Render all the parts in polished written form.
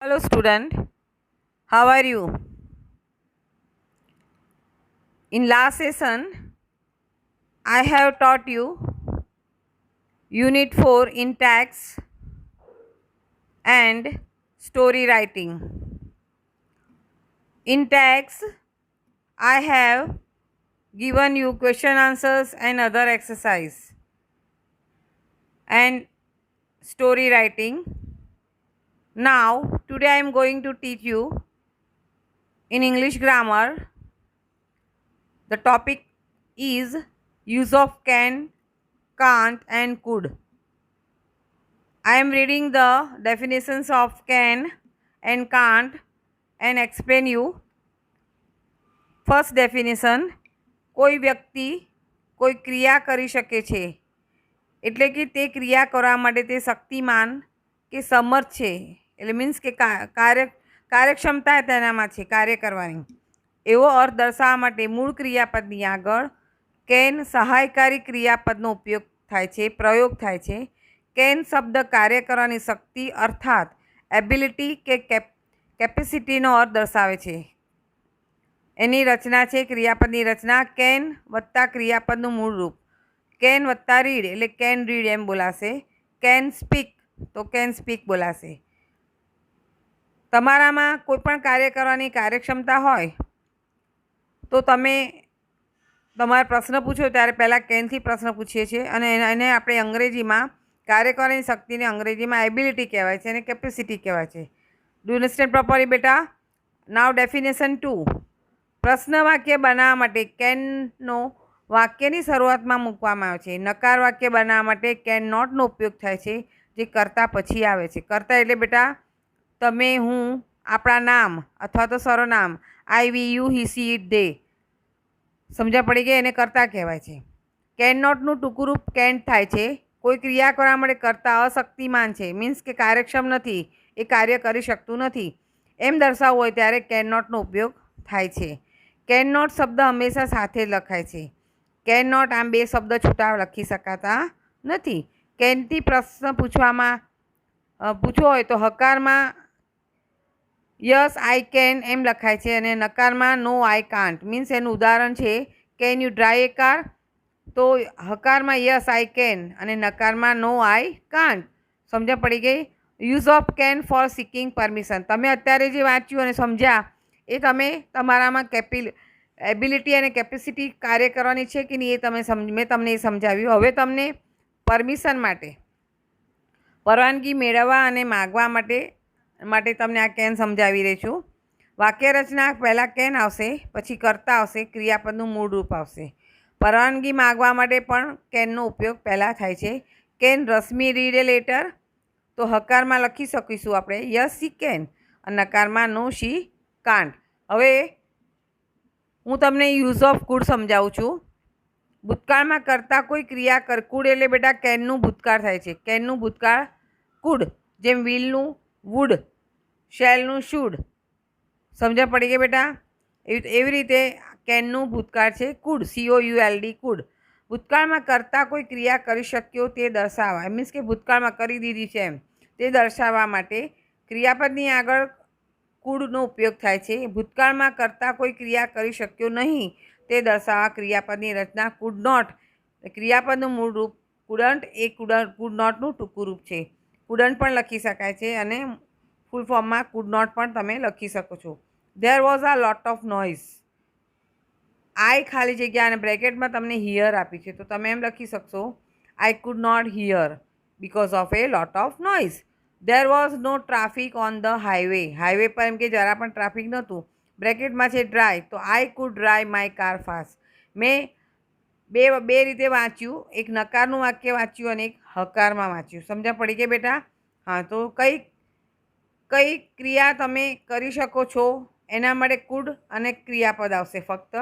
Hello, student. How are you? In last session, I have taught you Unit 4 in tax and story writing. In tax, I have given you question answers and other exercise. And story writing. Now, today I am going to teach you in English grammar. The topic is use of can, can't, and could. I am reading the definitions of can and can't and explain you. First definition, કોઈ વ્યક્તિ કોઈ ક્રિયા કરી શકે છે એટલે કે તે ક્રિયા કરવા માટે તે શક્તિમાન કે સમર્થ છે, એટલે મીન્સ કે કાર્યક્ષમતા તેનામાં છે કાર્ય કરવાની, એવો અર્થ દર્શાવવા માટે મૂળ ક્રિયાપદની આગળ કેન સહાયકારી ક્રિયાપદનો પ્રયોગ થાય છે. કેન શબ્દ કાર્ય કરવાની શક્તિ અર્થાત એબિલિટી કે કેપેસિટીનો અર્થ દર્શાવે છે. એની રચના છે ક્રિયાપદની રચના કેન વત્તા ક્રિયાપદનું મૂળ રૂપ. કેન વત્તા રીડ એટલે કેન રીડ એમ બોલાશે. કેન સ્પીક તો કેન સ્પીક બોલાશે. તમારામાં કોઈ પણ કાર્ય કરવાની કાર્યક્ષમતા હોય તો તમે તમારે પ્રશ્ન પૂછો ત્યારે પહેલાં કેનથી પ્રશ્ન પૂછીએ છીએ અને એને આપણે અંગ્રેજીમાં કાર્ય કરવાની શક્તિને અંગ્રેજીમાં એબિલિટી કહેવાય છે અને કેપેસિટી કહેવાય છે. ડુ અન્ડરસ્ટેન્ડ પ્રોપરલી બેટા? નાવ ડેફિનેશન 2. પ્રશ્ન વાક્ય બનાવવા માટે કેનનો વાક્યની શરૂઆતમાં મૂકવામાં આવે છે. નકાર વાક્ય બનાવવા માટે કેન નોટનો ઉપયોગ થાય છે, જે કરતા પછી આવે છે. કરતા એટલે બેટા તમે, હું, આપણા નામ અથવા તો સરોનામ, આઈ, વી, યુ, હી, સી, ઇટ, દે. સમજ્યા પડી ગઈ? એને કરતા કહેવાય છે. કેન નોટનું ટૂંકું રૂપ કેન્ટ થાય છે. કોઈ ક્રિયા કરવા માટે કરતા અશક્તિમાન છે, મીન્સ કે કાર્યક્ષમ નથી, એ કાર્ય કરી શકતું નથી એમ દર્શાવવું હોય ત્યારે કેન નોટનો ઉપયોગ થાય છે. કેન નોટ શબ્દ હંમેશા સાથે જ લખાય છે. કેન નોટ આમ બે શબ્દ છૂટા લખી શકાતા નથી. કેનથી પ્રશ્ન પૂછવો હોય તો હકારમાં યસ આઈ કેન એમ લખાય છે અને નકારમાં નો આઈ કાન્ટ. મીન્સ એનું ઉદાહરણ છે can you drive a car, તો હકારમાં યસ આઈ કેન અને નકારમાં નો આઈ કાન્ટ. સમજ પડી ગઈ? Use of can for seeking permission. તમે અત્યારે જે વાંચ્યું અને સમજ્યા એ તમે તમારામાં એબિલિટી અને કેપેસિટી કાર્ય કરવાની છે કે નહીં એ મેં તમને એ સમજાવ્યું. હવે તમને પરમિશન માટે, પરવાનગી મેળવવા અને માગવા માટે તમને આ કેન સમજાવી રહી છું. વાક્ય રચના પહેલાં કેન આવશે, પછી કરતા આવશે, ક્રિયાપદનું મૂળ રૂપ આવશે. પરવાનગી માગવા માટે પણ કેનનો ઉપયોગ પહેલાં થાય છે. Can Rashmi read A letter? તો હકારમાં લખી શકીશું આપણે યસ શી કેન અને નકારમાં નો શી કાન્ટ. હવે હું તમને યુઝ ઓફ કુડ સમજાવું છું. ભૂતકાળમાં કરતા કોઈ ક્રિયા કુડ એટલે બેટા કેનનું ભૂતકાળ થાય છે. કેનનું ભૂતકાળ કુડ, જેમ વિલનું વુડ, શેલનું શુડ. સમજ પડી ગઈ બેટા? એવી રીતે કેનનું ભૂતકાળ છે કુડ, COULD કુડ. ભૂતકાળમાં કરતા કોઈ ક્રિયા કરી શક્યો તે દર્શાવવા, મીન્સ કે ભૂતકાળમાં કરી દીધી છે એમ તે દર્શાવવા માટે ક્રિયાપદની આગળ કુડનો ઉપયોગ થાય છે. ભૂતકાળમાં કરતા કોઈ ક્રિયા કરી શક્યો નહીં તે દર્શાવવા ક્રિયાપદની રચના કુડ નોટ. ક્રિયાપદનું મૂળ રૂપ કુડન્ટ એ કુડ નોટનું ટૂંકું રૂપ છે. કુડન્ટ પણ લખી શકાય છે અને ફૂલ ફોર્મમાં કુડ નોટ પણ તમે લખી શકો છો. There was a lot of noise. I ખાલી જગ્યા અને બ્રેકેટમાં તમને હિયર આપી છે તો તમે એમ લખી શકશો I could not hear because of a lot of noise. There was no traffic on the highway. Highway પર એમ કે જરા પણ ટ્રાફિક નહોતું. બ્રેકેટમાં છે ડ્રાય, તો I could dry my car fast. મેં બે રીતે વાંચ્યું, એક નકારનું વાક્ય વાંચ્યું અને એક હકારમાં વાંચ્યું. સમજ્યા પડી ગઈ બેટા? હા, તો કઈ ક્રિયા તમે કરી શકો છો એના માટે કુડ અને ક્રિયાપદ આવશે. ફક્ત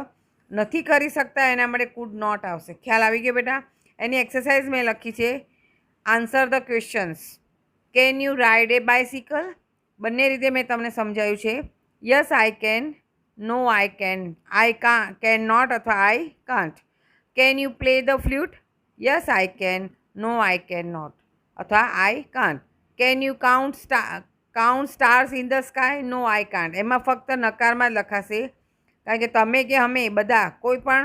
નથી કરી શકતા એના માટે કુડ નોટ આવશે. ખ્યાલ આવી ગયો બેટા? એની એક્સરસાઇઝ મેં લખી છે. Answer the questions. Can you ride a bicycle? બંને રીતે મેં તમને સમજાવ્યું છે. Yes I can, no I can, can not અથવા I can't. Can you play the flute? Yes I can, no I can not અથવા I can't. Can you count count stars in the sky? No I can't. એમાં ફક્ત નકારમાં જ લખાશે, કારણ કે તમે કે અમે બધા કોઈ પણ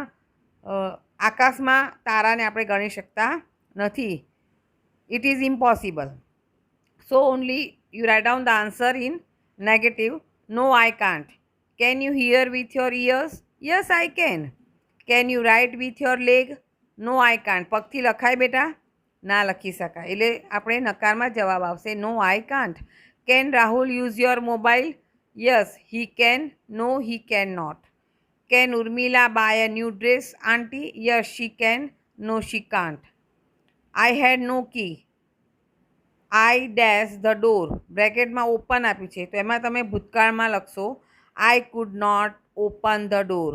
આકાશમાં તારાને આપણે ગણી શકતા નથી. It is impossible. So only you write down the answer in negative. No I can't. Can you hear with your ears? Yes I can. Can you write with your leg? No I can't. પગથી લખાય બેટા? ના લખી શકાય. એટલે આપણે નકારમાં જવાબ આવશે no I can't. Can Rahul use your mobile? Yes he can. No he can not. Can Urmila buy a new dress aunty? Yes she can. No she can't. I had no key. I dash the door. બ્રેકેટમાં open આપ્યું છે, તો એમાં તમે ભૂતકાળમાં લખશો I could not open the door.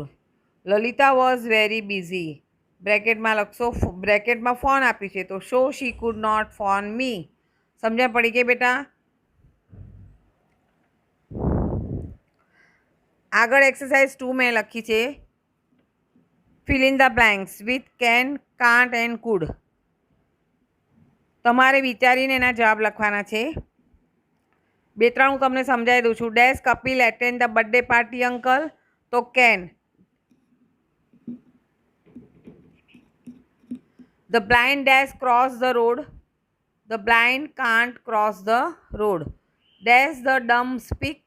Lalita was very busy. બ્રેકેટમાં લખશો, બ્રેકેટમાં ફોન આપ્યું છે, તો so she could not phone મી. સમજણ પડી ગઈ બેટા? આગળ એક્સરસાઇઝ 2 મેં લખી છે, fill in the blanks with can, can't and could. તમારે વિચારીને એના જવાબ લખવાના છે. 2-3 હું તમને સમજાવી દઉં છું. Dash Kapil attend the birthday party uncle? તો can. The blind dash cross the road? The blind can't cross the road. Dash the dumb speak?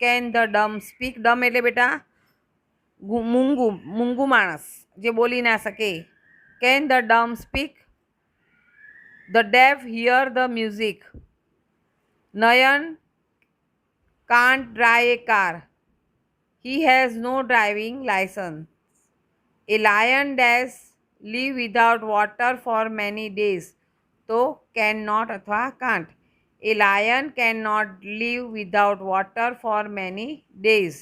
Can the dumb speak? Dumb એટલે બેટા મૂંગું માણસ જે બોલી ના શકે. Can the dumb speak? The deaf hear the music? Nayan can't drive a car. He has no driving licence. A lion dash leave without water for many days? તો can not અથવા can't. A lion can not live without water for many days.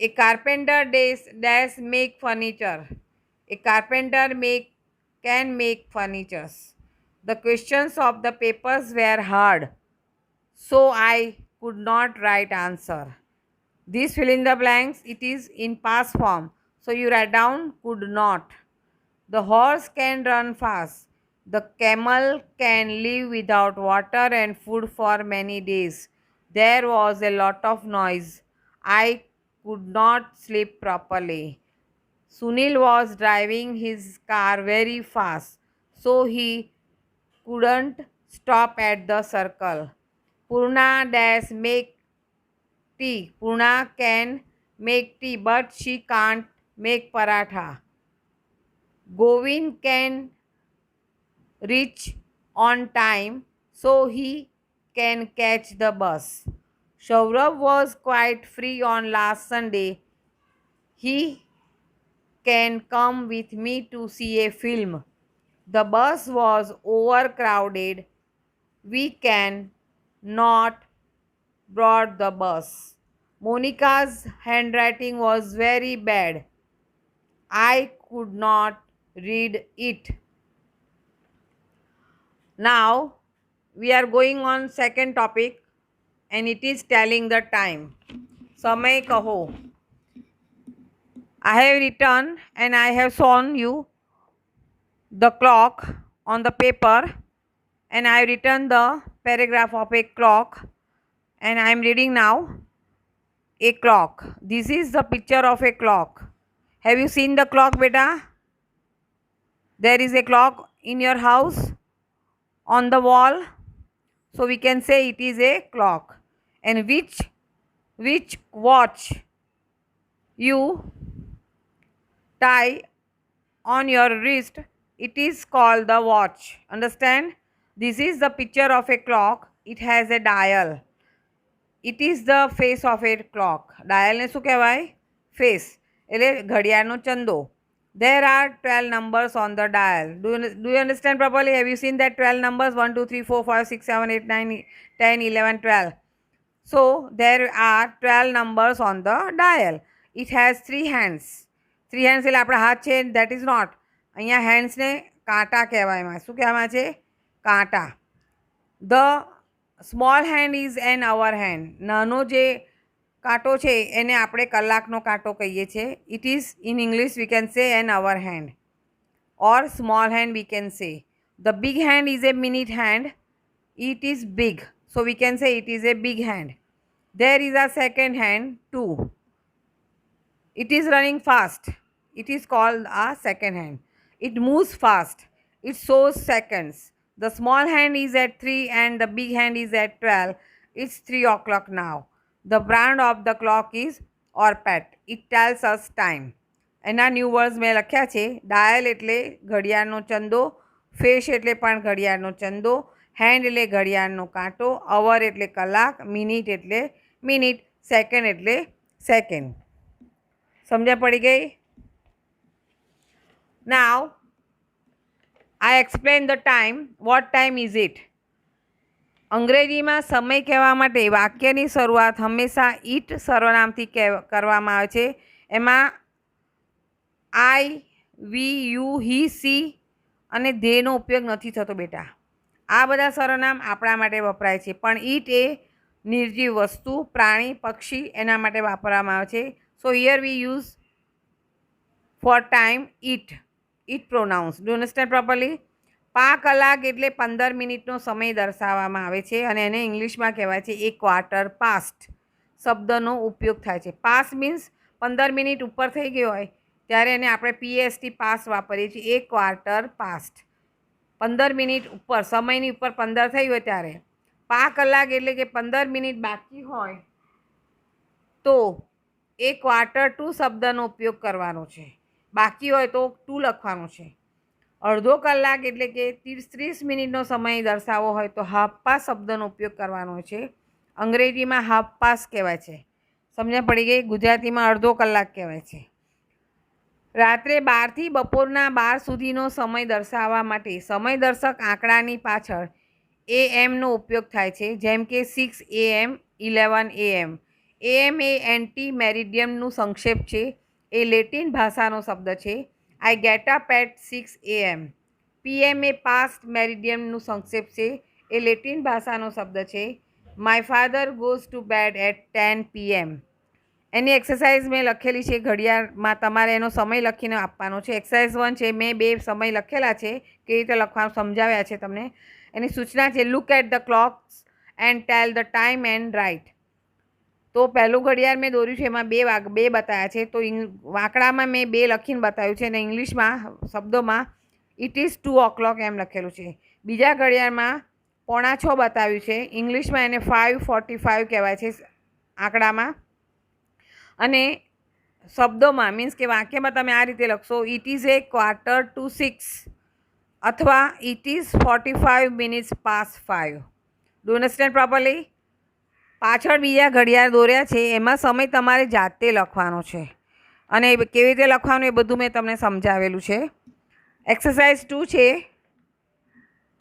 A carpenter dash make furniture? A carpenter can make furniture. The questions of the papers were hard, so I could not write answer. This fill in the blanks, it is in past form, so you write down could not. The horse can run fast. The camel can live without water and food for many days. There was a lot of noise. I could not sleep properly. Sunil was driving his car very fast, so he couldn't stop at the circle. Purna dash make tea. Purna can make tea, but she can't make paratha. Govind can reach on time, so he can catch the bus. Saurabh was quite free on last Sunday. He can come with me to see a film. The bus was overcrowded. We can not board the bus. Monica's handwriting was very bad. I could not read it. Now we are going on second topic, and it is telling the time. समय कहो. I have written and I have shown you the clock on the paper, and I have written the paragraph of a clock, and I am reading now a clock. This is the picture of a clock. Have you seen the clock, beta? There is a clock in your house on the wall, so we can say it is a clock. And which watch you tie on your wrist, it is called the watch. Understand? This is the picture of a clock. It has a dial. It is the face of a clock. Dial ને શું કહેવાય? Face. એટલે ઘડિયાળનો ચંદો. There are 12 numbers on the dial. Do you understand properly? Have you seen that 12 numbers? 1, 2, 3, 4, 5, 6, 7, 8, 9, 10, 11, 12. So there are 12 numbers on the dial. It has 3 hands. 3 hands એટલે આપણા હાથ છે, that is not. અહીંયા handsને કાંટા કહેવાય. શું કહેવામાં છે? કાંટા. The small hand is an hour hand. નાનો જે કાંટો છે એને આપણે કલાકનો કાંટો કહીએ છીએ. It is in English we can say an hour hand, or small hand we can say. The big hand is a minute hand. It is big. So we can say it is a big hand. There is a second hand too. It is running fast. It is called a second hand. It moves fast. It shows seconds. The small hand is at 3 and the big hand is at 12. It's 3 o'clock now. The brand of the clock is Orpet. It tells us time. એના new words મેં લખ્યા છે. Dial એટલે ઘડિયાળનો ચંદો, face એટલે પણ ઘડિયાળનો ચંદો, hand એટલે ઘડિયાળનો કાંટો, અવર એટલે કલાક, મિનિટ એટલે મિનિટ, સેકન્ડ એટલે સેકન્ડ. સમજણ પડી ગઈ? નાવ I explain the time. What time is it? અંગ્રેજીમાં સમય કહેવા માટે વાક્યની શરૂઆત હંમેશા ઇટ સર્વનામથી કરવામાં આવે છે. એમાં આઈ, વી, યુ, હી, સી અને ધેનો ઉપયોગ નથી થતો બેટા. આ બધા સર્વનામ આપણા માટે વપરાય છે, પણ ઇટ એ નિર્જીવ વસ્તુ, પ્રાણી, પક્ષી એના માટે વાપરવામાં આવે છે. સો here we use for time it pronounce. Do understand properly? પા કલાક એટલે 15 મિનિટનો સમય દર્શાવવામાં આવે છે અને એને ઇંગ્લિશમાં કહેવાય છે એ ક્વાર્ટર પાસ્ટ શબ્દનો ઉપયોગ થાય છે. પાસ મીન્સ 15 મિનિટ ઉપર થઈ ગયો હોય ત્યારે એને આપણે PST પાસ વાપરીએ છીએ. એ ક્વાર્ટર પાસ્ટ 15 મિનિટ ઉપર, સમયની ઉપર 15 થઈ હોય ત્યારે. પા કલાક એટલે કે 15 મિનિટ બાકી હોય તો એ ક્વાર્ટર ટુ શબ્દનો ઉપયોગ કરવાનો છે. બાકી હોય તો ટુ લખવાનું છે. અડધો કલાક એટલે કે 30 મિનિટનો સમય દર્શાવવો હોય તો હાફ પાસ શબ્દનો ઉપયોગ કરવાનો છે. અંગ્રેજીમાં હાફ પાસ કહેવાય છે. સમજણ પડી ગઈ? ગુજરાતીમાં અડધો કલાક કહેવાય છે. રાત્રે 12 થી બપોરના 12 સુધીનો સમય દર્શાવવા માટે સમયદર્શક આંકડાની પાછળ AM નો ઉપયોગ થાય છે. જેમ કે 6 AM, 11 AM. AM એ એન્ટી મેરિડિયમનું સંક્ષેપ છે. એ લેટિન ભાષાનો શબ્દ છે. I get up at 6 AM. PM એ પાસ્ટ મેરિડિયમનું સંક્ષેપ છે. એ લેટિન ભાષાનો શબ્દ છે. My father goes to bed at 10 PM. Any exercise મેં લખેલી છે ઘડિયાળમાં. તમારે એનો સમય લખીને આપવાનો છે. એક્સરસાઇઝ 1 છે. મેં 2 સમય લખેલા છે, કેવી રીતે લખવાનું સમજાવ્યા છે તમને. એની સૂચના છે look at the clocks and tell the time and write. તો પહેલું ઘડિયાળ મેં દોર્યું છે, એમાં 2 બતાવ્યા છે. તો આંકડામાં મેં 2 લખીને બતાવ્યું છે અને ઇંગ્લિશમાં શબ્દોમાં ઇટ ઇઝ 2 o'clock એમ લખેલું છે. બીજા ઘડિયાળમાં 5:45 બતાવ્યું છે. ઇંગ્લિશમાં એને 5:45 કહેવાય છે આંકડામાં. અને શબ્દોમાં મીન્સ કે વાક્યમાં તમે આ રીતે લખશો it is A quarter to 6 અથવા it is 45 minutes past 5. Do understand properly? પાછળ બીજા ઘડિયાળ દોર્યા છે, એમાં સમય તમારે જાતે લખવાનો છે અને કેવી રીતે લખવાનું એ બધું મેં તમને સમજાવેલું છે. એક્સરસાઇઝ 2 છે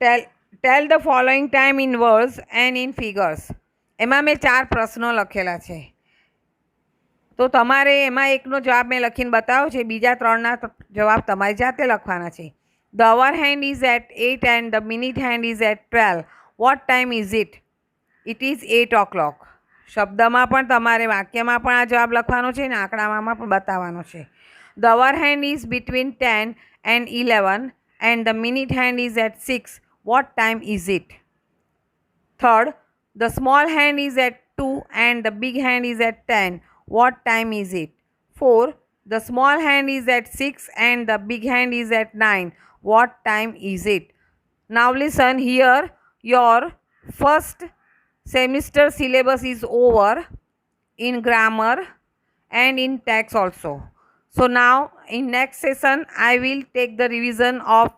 tell the following time in words and in figures. એમાં મેં 4 પ્રશ્નો લખેલા છે. તો તમારે એમાં એકનો જવાબ મેં લખીને બતાવ્યો છે, બીજા 3ના જવાબ તમારે જાતે લખવાના છે. The hour hand is at 8 and the minute hand is at 12. What time is it? It is 8 o'clock. શબ્દમાં પણ તમારે વાક્યમાં પણ આ જવાબ લખવાનો છે અને આંકડામાં પણ બતાવવાનો છે. The hour hand is between 10 and 11 and the minute hand is at 6. What time is it? Third, the small hand is at 2 and the big hand is at 10. What time is it? 4, the small hand is at 6 and the big hand is at 9. What time is it? Now listen here, your first semester syllabus is over in grammar and in text also. So now in next session I will take the revision of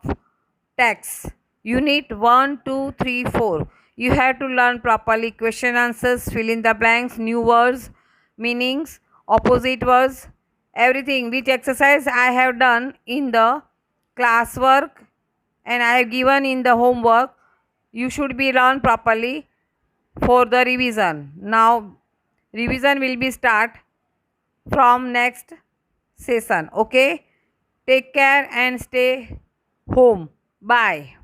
text. Unit 1, 2, 3, 4. You have to learn properly question answers, fill in the blanks, new words, meanings, opposite words, everything which exercise I have done in the classwork and I have given in the homework. You should be learned properly for the revision. Now revision will be start from next session. Okay, take care and stay home. Bye.